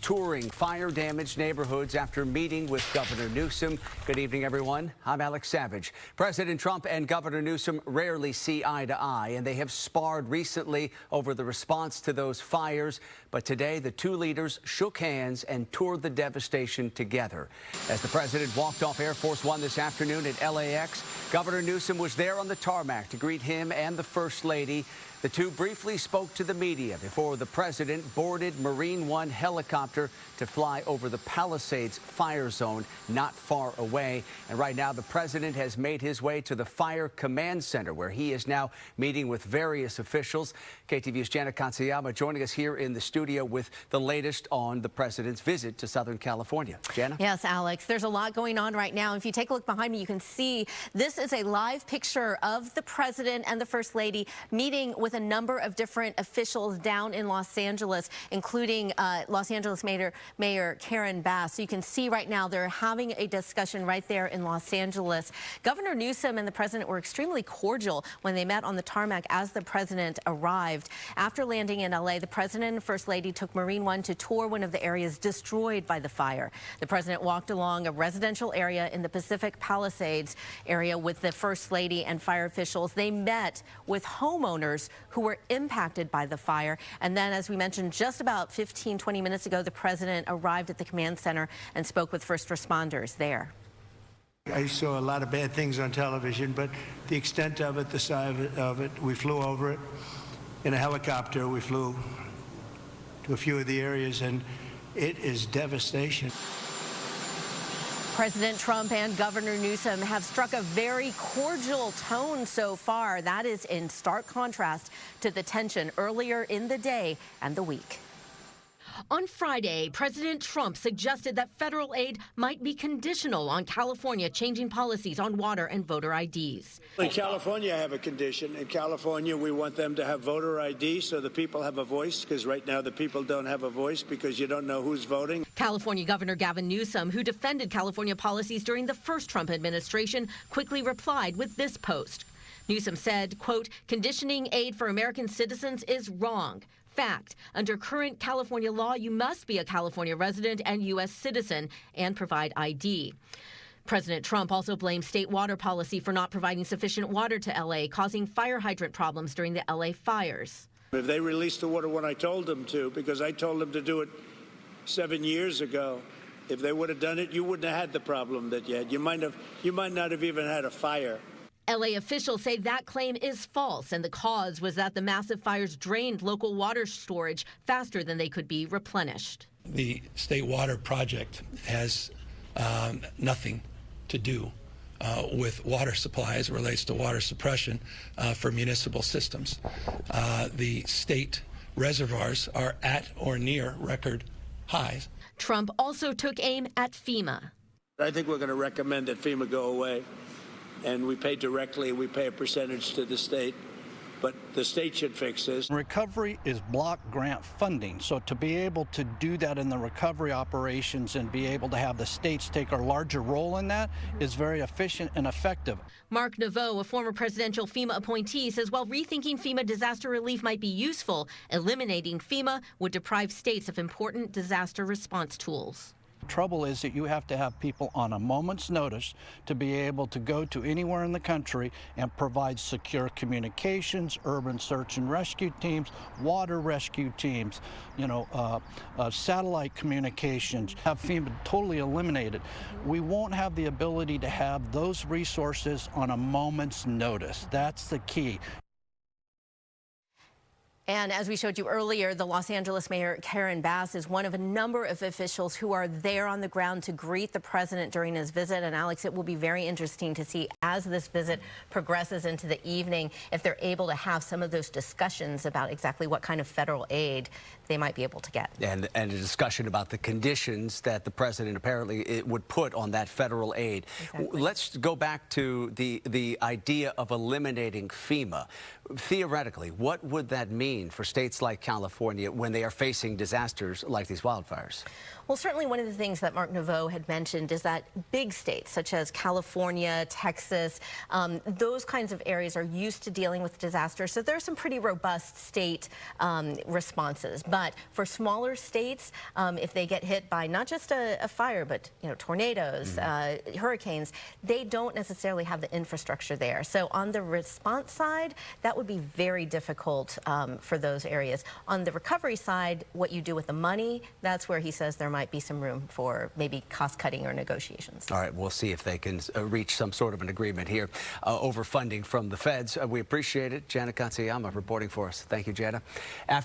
touring fire-damaged neighborhoods after meeting with Governor Newsom. Good evening, everyone. I'm Alex Savage. President Trump and Governor Newsom rarely see eye to eye, and they have sparred recently over the response to those fires. But today, the two leaders shook hands and toured the devastation together. As the president walked off Air Force One this afternoon at LAX, Governor Newsom was there on the tarmac to greet him and the First Lady. The two briefly spoke to the media before the president boarded Marine One helicopter to fly over the Palisades fire zone not far away. And right now, the president has made his way to the Fire Command Center, where he is now meeting with various officials. KTVU's Janet Katsuyama joining us here in the studio with the latest on the president's visit to Southern California. Janet? Yes, Alex, there's a lot going on right now. If you take a look behind me, you can see this is a live picture of the president and the First Lady meeting with a number of different officials down in Los Angeles, including Los Angeles Mayor Karen Bass. So you can see right now they're having a discussion right there in Los Angeles. Governor Newsom and the president were extremely cordial when they met on the tarmac as the president arrived. After landing in LA, the president and First Lady took Marine One to tour one of the areas destroyed by the fire. The president walked along a residential area in the Pacific Palisades area with the First Lady and fire officials. They met with homeowners who were impacted by the fire. And then, as we mentioned, just about 15-20 minutes ago, the president arrived at the command center and spoke with first responders there. I saw a lot of bad things on television, but the extent of it, the size of it, we flew over it in a helicopter. We flew to a few of the areas, and it is devastation. President Trump and Governor Newsom have struck a very cordial tone so far. That is in stark contrast to the tension earlier in the day and the week. On Friday, President Trump suggested that federal aid might be conditional on California changing policies on water and voter IDs. In California, I have a condition. In California, we want them to have voter ID so the people have a voice, because right now the people don't have a voice because you don't know who's voting. California Governor Gavin Newsom, who defended California policies during the first Trump administration, quickly replied with this post. Newsom said, quote, "Conditioning aid for American citizens is wrong. Fact, under current California law, you must be a California resident and U.S. citizen and provide ID. President Trump also blamed state water policy for not providing sufficient water to L.A., causing fire hydrant problems during the L.A. fires. If they released the water when I told them to, because I told them to do it 7 years ago, if they would have done it, you wouldn't have had the problem that you had. You might not have even had a fire. L.A. officials say that claim is false, and the cause was that the massive fires drained local water storage faster than they could be replenished. The state water project has nothing to do with water supply as it relates to water suppression for municipal systems. The state reservoirs are at or near record highs. Trump also took aim at FEMA. I think we're going to recommend that FEMA go away. And we pay directly, we pay a percentage to the state, but the state should fix this. Recovery is block grant funding, so to be able to do that in the recovery operations and be able to have the states take a larger role in that is very efficient and effective. Mark Naveau, a former presidential FEMA appointee, says while rethinking FEMA disaster relief might be useful, eliminating FEMA would deprive states of important disaster response tools. The trouble is that you have to have people on a moment's notice to be able to go to anywhere in the country and provide secure communications, urban search and rescue teams, water rescue teams, satellite communications, have FEMA totally eliminated. We won't have the ability to have those resources on a moment's notice. That's the key. And as we showed you earlier, the Los Angeles Mayor Karen Bass is one of a number of officials who are there on the ground to greet the president during his visit. And Alex, it will be very interesting to see as this visit progresses into the evening if they're able to have some of those discussions about exactly what kind of federal aid they might be able to get. And a discussion about the conditions that the president apparently would put on that federal aid. Exactly. Let's go back to the idea of eliminating FEMA. Theoretically, what would that mean for states like California when they are facing disasters like these wildfires? Well, certainly one of the things that Mark Naveau had mentioned is that big states such as California, Texas, those kinds of areas are used to dealing with disasters. So there are some pretty robust state responses. But for smaller states, if they get hit by not just a fire, but tornadoes, hurricanes, they don't necessarily have the infrastructure there. So on the response side, that would be very difficult for those areas. On the recovery side, what you do with the money, that's where he says there might be some room for maybe cost cutting or negotiations. All right, we'll see if they can reach some sort of an agreement here over funding from the feds. We appreciate it. Jana Katsuyama reporting for us. Thank you, Jana. After